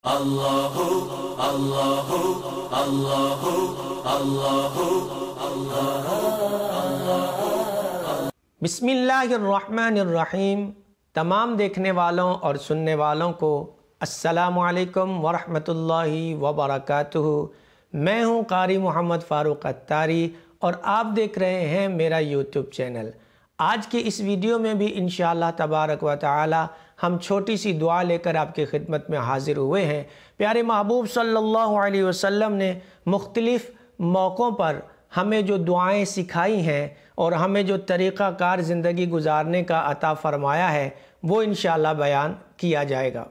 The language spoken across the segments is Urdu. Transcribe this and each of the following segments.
اللہ اللہ اللہ اللہ اللہ۔ بسم اللہ الرحمن الرحیم۔ تمام دیکھنے والوں اور سننے والوں کو السلام علیکم ورحمۃ اللہ وبرکاتہ۔ میں ہوں قاری محمد فاروق عطاری اور آپ دیکھ رہے ہیں میرا یوٹیوب چینل۔ آج کے اس ویڈیو میں بھی انشاءاللہ تبارک و تعالی ہم چھوٹی سی دعا لے کر آپ کی خدمت میں حاضر ہوئے ہیں۔ پیارے محبوب صلی اللہ علیہ وسلم نے مختلف موقعوں پر ہمیں جو دعائیں سکھائی ہیں اور ہمیں جو طریقہ کار زندگی گزارنے کا عطا فرمایا ہے وہ انشاءاللہ بیان کیا جائے گا۔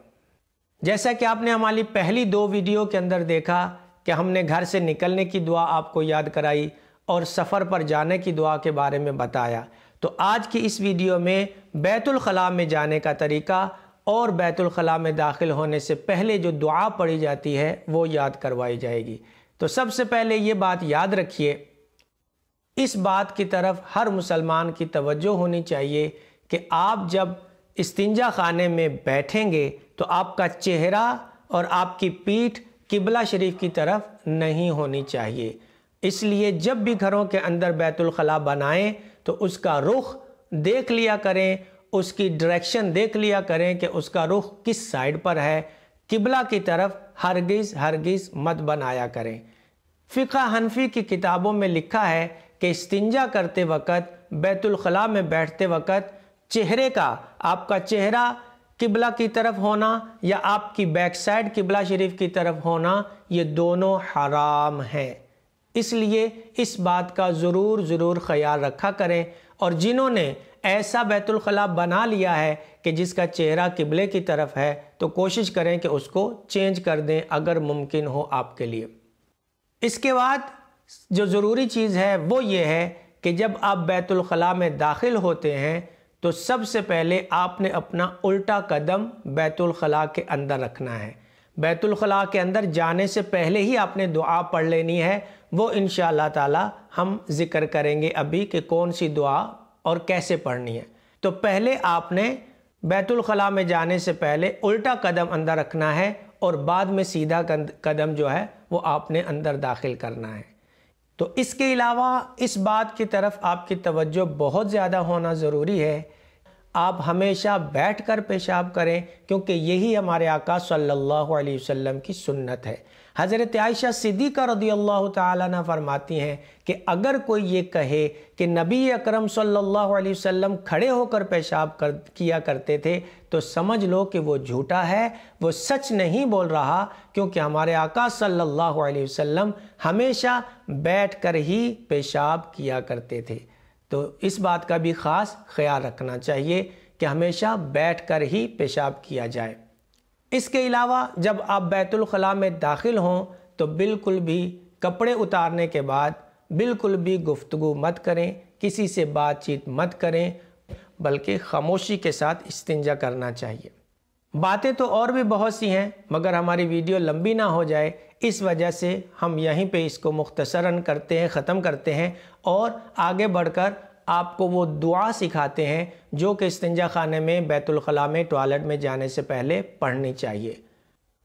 جیسا کہ آپ نے ہماری پہلی دو ویڈیو کے اندر دیکھا کہ ہم نے گھر سے نکلنے کی دعا آپ کو یاد کرائی اور سفر پر جانے کی دعا کے بارے میں بتایا، تو آج کی اس ویڈیو میں بیت الخلاء میں جانے کا طریقہ اور بیت الخلاء میں داخل ہونے سے پہلے جو دعا پڑھی جاتی ہے وہ یاد کروائی جائے گی۔ تو سب سے پہلے یہ بات یاد رکھیے، اس بات کی طرف ہر مسلمان کی توجہ ہونی چاہیے کہ آپ جب استنجا خانے میں بیٹھیں گے تو آپ کا چہرہ اور آپ کی پیٹھ قبلہ شریف کی طرف نہیں ہونی چاہیے۔ اس لیے جب بھی گھروں کے اندر بیت الخلاء بنائیں تو اس کا رخ دیکھ لیا کریں، اس کی ڈائریکشن دیکھ لیا کریں کہ اس کا رخ کس سائیڈ پر ہے۔ قبلہ کی طرف ہرگز مت بنایا کریں۔ فقہ حنفی کی کتابوں میں لکھا ہے کہ استنجا کرتے وقت، بیت الخلاء میں بیٹھتے وقت چہرے کا، آپ کا چہرہ قبلہ کی طرف ہونا یا آپ کی بیک سائیڈ قبلہ شریف کی طرف ہونا، یہ دونوں حرام ہیں۔ اس لیے اس بات کا ضرور خیال رکھا کریں، اور جنہوں نے ایسا بیت الخلاء بنا لیا ہے کہ جس کا چہرہ قبلے کی طرف ہے تو کوشش کریں کہ اس کو چینج کر دیں اگر ممکن ہو آپ کے لیے۔ اس کے بعد جو ضروری چیز ہے وہ یہ ہے کہ جب آپ بیت الخلاء میں داخل ہوتے ہیں تو سب سے پہلے آپ نے اپنا الٹا قدم بیت الخلاء کے اندر رکھنا ہے۔ بیت الخلاء کے اندر جانے سے پہلے ہی آپ نے دعا پڑھ لینی ہے، وہ انشاءاللہ تعالی ہم ذکر کریں گے ابھی کہ کون سی دعا اور کیسے پڑھنی ہے۔ تو پہلے آپ نے بیت الخلاء میں جانے سے پہلے الٹا قدم اندر رکھنا ہے اور بعد میں سیدھا قدم جو ہے وہ آپ نے اندر داخل کرنا ہے۔ تو اس کے علاوہ اس بات کی طرف آپ کی توجہ بہت زیادہ ہونا ضروری ہے، آپ ہمیشہ بیٹھ کر پیشاب کریں کیونکہ یہی ہمارے آقا صلی اللہ علیہ وسلم کی سنت ہے۔ حضرت عائشہ صدیقہ رضی اللہ تعالیٰ عنہ فرماتی ہیں کہ اگر کوئی یہ کہے کہ نبی اکرم صلی اللہ علیہ وسلم کھڑے ہو کر پیشاب کیا کرتے تھے تو سمجھ لو کہ وہ جھوٹا ہے، وہ سچ نہیں بول رہا، کیونکہ ہمارے آقا صلی اللہ علیہ وسلم ہمیشہ بیٹھ کر ہی پیشاب کیا کرتے تھے۔ تو اس بات کا بھی خاص خیال رکھنا چاہیے کہ ہمیشہ بیٹھ کر ہی پیشاب کیا جائے۔ اس کے علاوہ جب آپ بیت الخلاء میں داخل ہوں تو بالکل بھی کپڑے اتارنے کے بعد بالکل بھی گفتگو مت کریں، کسی سے بات چیت مت کریں، بلکہ خاموشی کے ساتھ استنجا کرنا چاہیے۔ باتیں تو اور بھی بہت سی ہیں مگر ہماری ویڈیو لمبی نہ ہو جائے اس وجہ سے ہم یہیں پہ اس کو مختصراً کرتے ہیں، ختم کرتے ہیں اور آگے بڑھ کر آپ کو وہ دعا سکھاتے ہیں جو کہ استنجا خانے میں، بیت الخلاء میں، ٹوائلٹ میں جانے سے پہلے پڑھنی چاہیے۔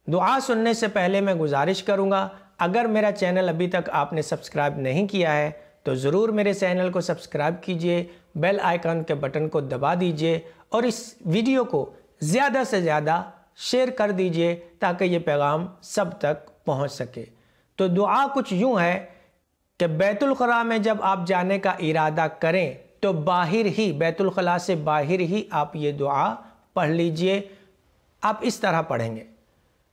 دعا سننے سے پہلے میں گزارش کروں گا، اگر میرا چینل ابھی تک آپ نے سبسکرائب نہیں کیا ہے تو ضرور میرے چینل کو سبسکرائب کیجئے، بیل آئیکن کے بٹن کو دبا دیجئے اور اس ویڈیو کو زیادہ سے زیادہ شیئر کر دیجئے تاکہ یہ پیغام سب تک پہنچ سکے۔ تو دعا کچھ یوں ہے کہ بیت الخلاء میں جب آپ جانے کا ارادہ کریں تو باہر ہی، بیت الخلاء سے باہر ہی آپ یہ دعا پڑھ لیجئے۔ آپ اس طرح پڑھیں گے: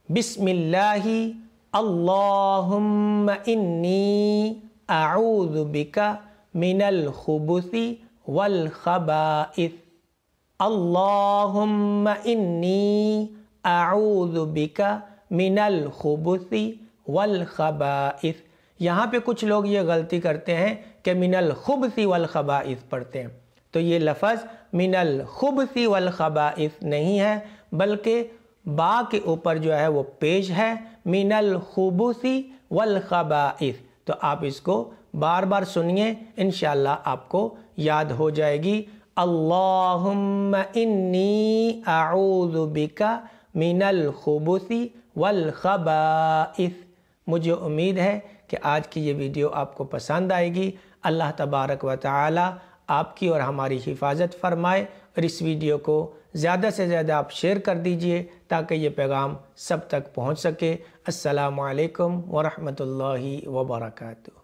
بسم اللہ اللہم انی اعوذ بک من الخبث والخبائث، اللہم انی اعوذ بک من الخبث والخبائث۔ یہاں پہ کچھ لوگ یہ غلطی کرتے ہیں کہ من الخبث والخبائث پڑھتے ہیں، تو یہ لفظ من الخبث والخبائث نہیں ہے بلکہ با کے اوپر جو ہے وہ پیش ہے، من الخبث والخبائث۔ تو آپ اس کو بار بار سنیے، انشاءاللہ آپ کو یاد ہو جائے گی۔ اللہم انی اعوذ بک من الخبث والخبائث۔ مجھے امید ہے کہ آج کی یہ ویڈیو آپ کو پسند آئے گی۔ اللہ تبارک و تعالی آپ کی اور ہماری حفاظت فرمائے، اور اس ویڈیو کو زیادہ سے زیادہ آپ شیئر کر دیجئے تاکہ یہ پیغام سب تک پہنچ سکے۔ السلام علیکم ورحمۃ اللہ وبرکاتہ۔